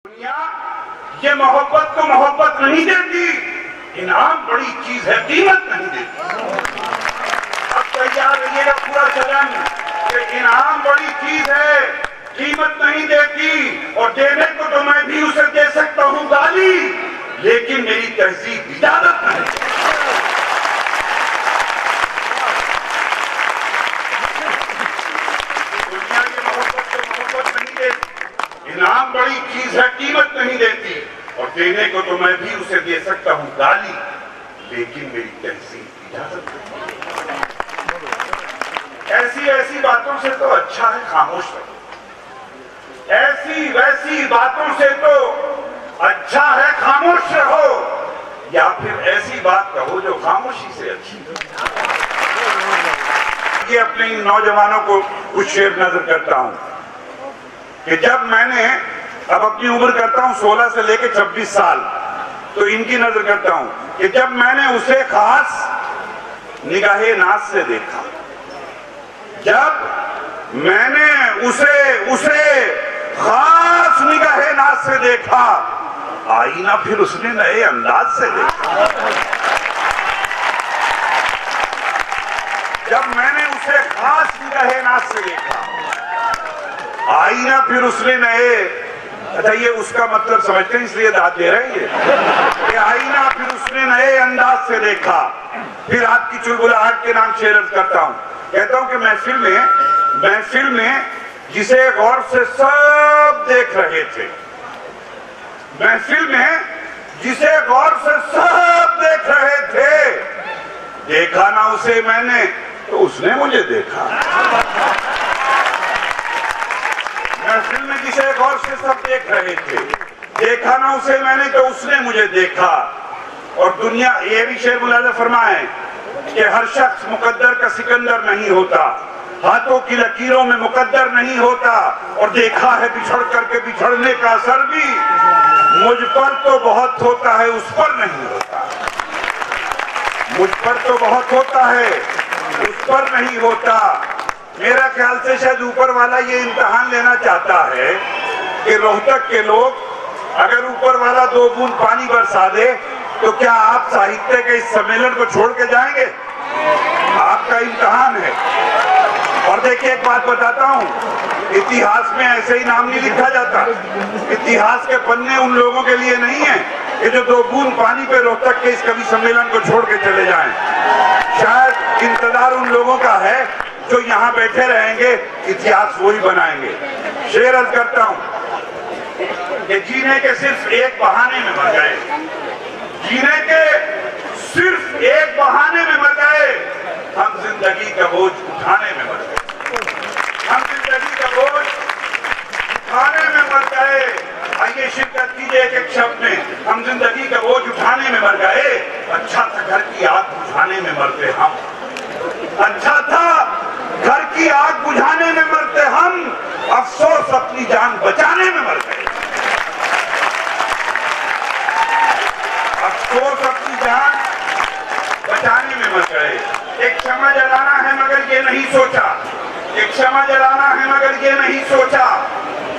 दुनिया ये मोहब्बत को मोहब्बत नहीं देती, इनाम बड़ी चीज है, कीमत नहीं देती। अब तैयार रहिएगा पूरा चलन कि इनाम बड़ी चीज है, कीमत नहीं देती, और देने को तो मैं भी उसे दे सकता हूं गाली, लेकिन मेरी तहजीब इजाजत नहीं। दुनिया ये मोहब्बत को मोहब्बत नहीं देती, इनाम बड़ी चीज है, कीमत नहीं देती, और देने को तो मैं भी उसे दे सकता हूं गाली, लेकिन मेरी तहजीब इजाजत नहीं। ऐसी ऐसी बातों से तो अच्छा है खामोश रहो, ऐसी वैसी बातों से तो अच्छा है खामोश रहो, या फिर ऐसी बात कहो जो खामोशी से अच्छी हो। ये अपने इन नौजवानों को कुछ शेर नजर करता हूं कि जब मैंने, अब अपनी उम्र करता हूं 16 से लेकर 26 साल, तो इनकी नजर करता हूं कि जब मैंने उसे खास निगाहे नाज से देखा, जब मैंने उसे खास निगाहे नाज से देखा, आईना फिर उसने नए अंदाज से देखा। जब मैंने उसे खास निगाहे नाज से देखा, आईना फिर उसने नए, अच्छा ये उसका मतलब समझते हैं इसलिए दाद दे रहे हैं ये आईना फिर उसने नए अंदाज से देखा। फिर आपकी चुलबुलाहट के नाम शेर अर्ज करता हूं, कहता हूं कि महफिल में जिसे गौर से सब देख रहे थे, महफिल में जिसे गौर से सब देख रहे थे, देखा ना उसे मैंने तो उसने मुझे देखा। महफिल में जिसे गौर से सब देख रहे थे, देखा ना उसे मैंने तो उसने मुझे देखा। और दुनिया, ये भी शेर मुलाजा फरमाए कि हर शख्स मुकद्दर का सिकंदर नहीं होता, हाथों की लकीरों में मुकद्दर नहीं होता, और देखा है बिछड़ करके बिछड़ने का असर भी मुझ पर तो बहुत होता है, उस पर नहीं होता। मुझ पर तो बहुत होता है, उस पर नहीं होता। मेरा ख्याल से शायद ऊपर वाला ये इम्तिहान लेना चाहता है कि रोहतक के लोग अगर ऊपर वाला 2 बूंद पानी बरसा दे तो क्या आप साहित्य के इस सम्मेलन को छोड़ के जाएंगे? आपका इम्तिहान है। और देखिए एक बात बताता हूं, इतिहास में ऐसे ही नाम नहीं लिखा जाता। इतिहास के पन्ने उन लोगों के लिए नहीं है कि जो 2 बूंद पानी पे रोहतक के इस कवि सम्मेलन को छोड़ के चले जाएं। शायद इंतजार उन लोगों का है जो यहाँ बैठे रहेंगे, इतिहास वही बनाएंगे। शेर अर्ज करता हूं कि जीने के सिर्फ एक बहाने में मर गए, जीने के सिर्फ एक बहाने में मर गए, हम जिंदगी का बोझ उठाने में मर गए, हम जिंदगी का बोझ उठाने में मर गए। आइए शिरकत कीजिए एक शब्द में, हम जिंदगी का बोझ उठाने में मर गए, अच्छा था घर की आग बुझाने में मरते हम, अच्छा था घर की आग बुझाने में मरते हम, अफसोस अपनी जान बचाने में मर गए, अफसोस अपनी जान बचाने में मर गए। एक क्षमा जलाना है मगर ये नहीं सोचा, एक क्षमा जलाना है मगर ये नहीं सोचा,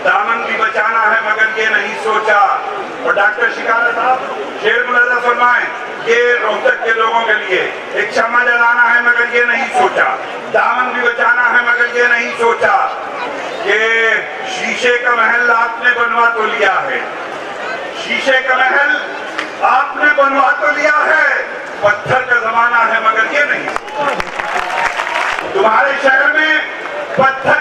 दामन भी बचाना है मगर ये नहीं सोचा। और डॉक्टर शिकारा साहब शेर मुलाजा फरमाएं, ये रोहतक के लोगों के लिए, एक क्षमा जलाना है मगर ये नहीं सोचा, दामन भी बचाना है मगर ये नहीं सोचा कि शीशे का महल आपने बनवा तो लिया है, शीशे का महल आपने बनवा तो लिया है, पत्थर का जमाना है मगर ये नहीं, तुम्हारे शहर में पत्थर